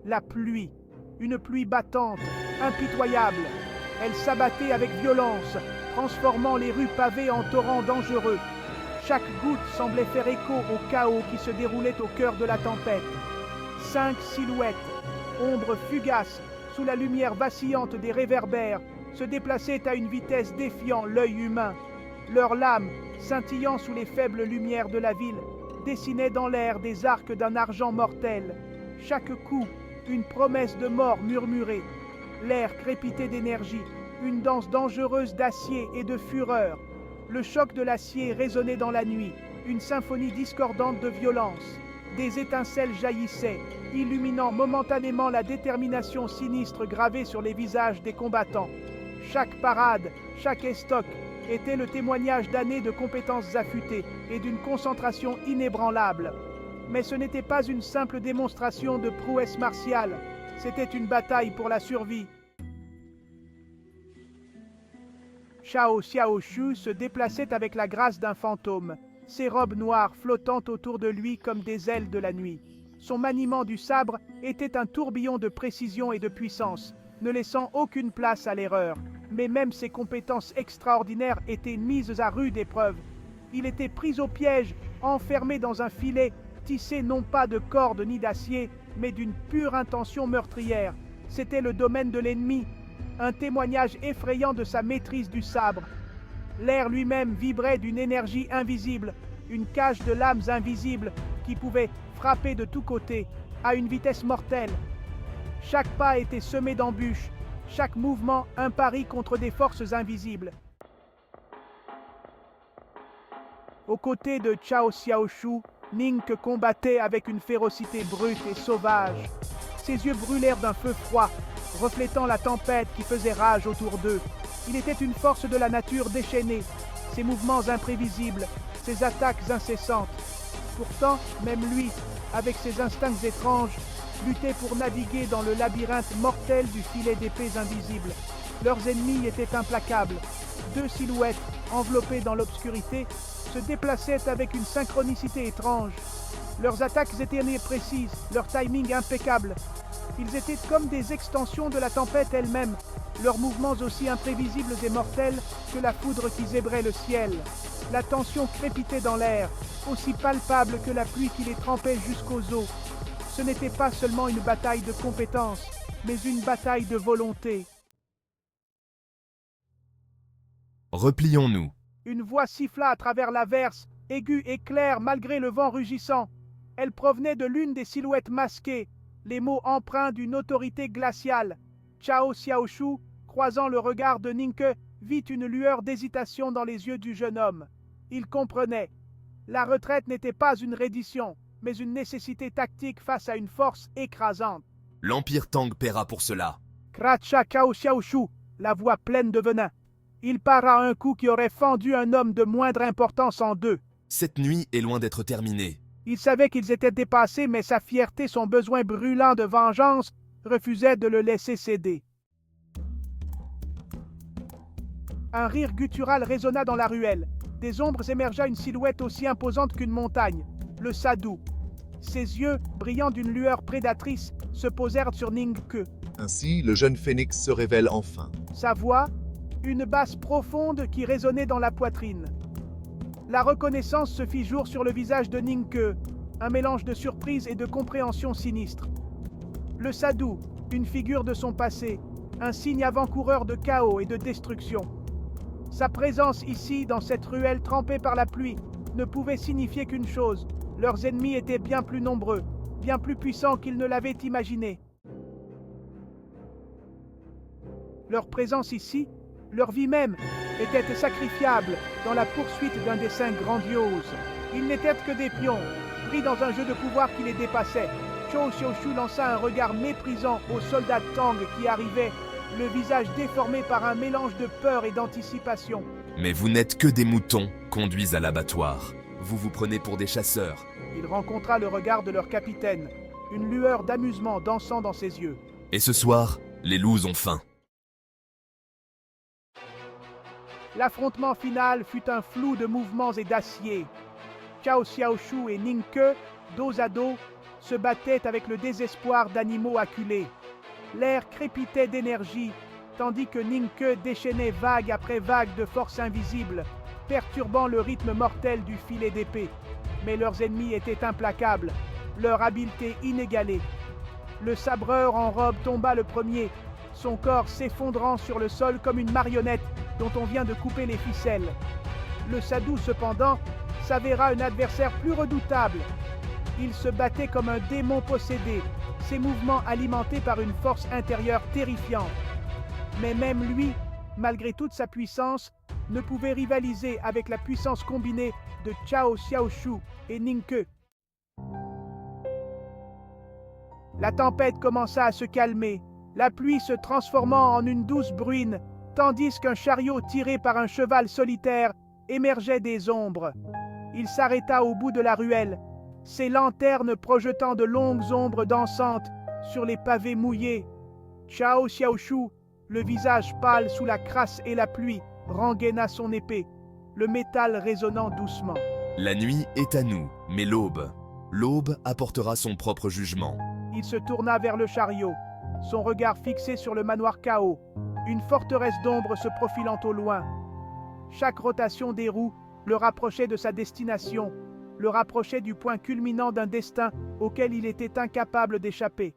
La pluie, une pluie battante, impitoyable. Elle s'abattait avec violence, transformant les rues pavées en torrents dangereux. Chaque goutte semblait faire écho au chaos qui se déroulait au cœur de la tempête. 5 silhouettes, ombres fugaces, sous la lumière vacillante des réverbères, se déplaçaient à une vitesse défiant l'œil humain. Leurs lames, scintillant sous les faibles lumières de la ville, dessinaient dans l'air des arcs d'un argent mortel. Chaque coup, une promesse de mort murmurée. L'air crépitait d'énergie, une danse dangereuse d'acier et de fureur. Le choc de l'acier résonnait dans la nuit, une symphonie discordante de violence. Des étincelles jaillissaient, illuminant momentanément la détermination sinistre gravée sur les visages des combattants. Chaque parade, chaque estoc était le témoignage d'années de compétences affûtées et d'une concentration inébranlable. Mais ce n'était pas une simple démonstration de prouesse martiale, c'était une bataille pour la survie. Chao Xiaoshu se déplaçait avec la grâce d'un fantôme, ses robes noires flottant autour de lui comme des ailes de la nuit. Son maniement du sabre était un tourbillon de précision et de puissance, ne laissant aucune place à l'erreur. Mais même ses compétences extraordinaires étaient mises à rude épreuve. Il était pris au piège, enfermé dans un filet, tissé non pas de cordes ni d'acier, mais d'une pure intention meurtrière. C'était le domaine de l'ennemi, un témoignage effrayant de sa maîtrise du sabre. L'air lui-même vibrait d'une énergie invisible, une cage de lames invisibles qui pouvait frapper de tous côtés, à une vitesse mortelle. Chaque pas était semé d'embûches, chaque mouvement un pari contre des forces invisibles. Aux côtés de Chao Xiaoshu, Ningke combattait avec une férocité brute et sauvage. Ses yeux brûlèrent d'un feu froid, reflétant la tempête qui faisait rage autour d'eux. Il était une force de la nature déchaînée, ses mouvements imprévisibles, ses attaques incessantes. Pourtant, même lui, avec ses instincts étranges, luttait pour naviguer dans le labyrinthe mortel du filet d'épées invisibles. Leurs ennemis étaient implacables. 2 silhouettes, enveloppées dans l'obscurité, se déplaçaient avec une synchronicité étrange. Leurs attaques étaient précises, leur timing impeccable. Ils étaient comme des extensions de la tempête elle-même, leurs mouvements aussi imprévisibles et mortels que la foudre qui zébrait le ciel. La tension crépitait dans l'air, aussi palpable que la pluie qui les trempait jusqu'aux os. Ce n'était pas seulement une bataille de compétences, mais une bataille de volonté. Replions-nous. Une voix siffla à travers l'averse, aiguë et claire malgré le vent rugissant. Elle provenait de l'une des silhouettes masquées, les mots empreints d'une autorité glaciale. Chao Xiaoshu, croisant le regard de Ningke, vit une lueur d'hésitation dans les yeux du jeune homme. Il comprenait. La retraite n'était pas une reddition, mais une nécessité tactique face à une force écrasante. L'Empire Tang paiera pour cela. Cracha Chao Xiaoshu, la voix pleine de venin. Il para un coup qui aurait fendu un homme de moindre importance en deux. Cette nuit est loin d'être terminée. Il savait qu'ils étaient dépassés, mais sa fierté, son besoin brûlant de vengeance, refusaient de le laisser céder. Un rire guttural résonna dans la ruelle. Des ombres émergea une silhouette aussi imposante qu'une montagne, le Sadhu. Ses yeux, brillants d'une lueur prédatrice, se posèrent sur Ningke. Ainsi, le jeune phénix se révèle enfin. Sa voix, une basse profonde qui résonnait dans la poitrine. La reconnaissance se fit jour sur le visage de Ningke, un mélange de surprise et de compréhension sinistre. Le Sadhu, une figure de son passé, un signe avant-coureur de chaos et de destruction. Sa présence ici, dans cette ruelle trempée par la pluie, ne pouvait signifier qu'une chose: leurs ennemis étaient bien plus nombreux, bien plus puissants qu'ils ne l'avaient imaginé. Leur présence ici, leur vie même, était sacrifiable dans la poursuite d'un dessein grandiose. Ils n'étaient que des pions, pris dans un jeu de pouvoir qui les dépassait. Chao Xiaoshu lança un regard méprisant aux soldats Tang qui arrivaient, le visage déformé par un mélange de peur et d'anticipation. Mais vous n'êtes que des moutons conduits à l'abattoir. Vous vous prenez pour des chasseurs. Il rencontra le regard de leur capitaine, une lueur d'amusement dansant dans ses yeux. Et ce soir, les loups ont faim. L'affrontement final fut un flou de mouvements et d'acier. Chao Xiaoshu et Ningke, dos à dos, se battaient avec le désespoir d'animaux acculés. L'air crépitait d'énergie, tandis que Ninke déchaînait vague après vague de force invisible, perturbant le rythme mortel du filet d'épée. Mais leurs ennemis étaient implacables, leur habileté inégalée. Le sabreur en robe tomba le premier, son corps s'effondrant sur le sol comme une marionnette dont on vient de couper les ficelles. Le sadou, cependant, s'avéra un adversaire plus redoutable. Il se battait comme un démon possédé, ses mouvements alimentés par une force intérieure terrifiante. Mais même lui, malgré toute sa puissance, ne pouvait rivaliser avec la puissance combinée de Chao Xiaoshu et Ninke. La tempête commença à se calmer, la pluie se transformant en une douce bruine, tandis qu'un chariot tiré par un cheval solitaire émergeait des ombres. Il s'arrêta au bout de la ruelle, ses lanternes projetant de longues ombres dansantes sur les pavés mouillés. Chao Xiaoshu, le visage pâle sous la crasse et la pluie, rengaina son épée, le métal résonnant doucement. La nuit est à nous, mais l'aube apportera son propre jugement. Il se tourna vers le chariot, son regard fixé sur le manoir Kao, une forteresse d'ombre se profilant au loin. Chaque rotation des roues le rapprochait de sa destination, le rapprochait du point culminant d'un destin auquel il était incapable d'échapper.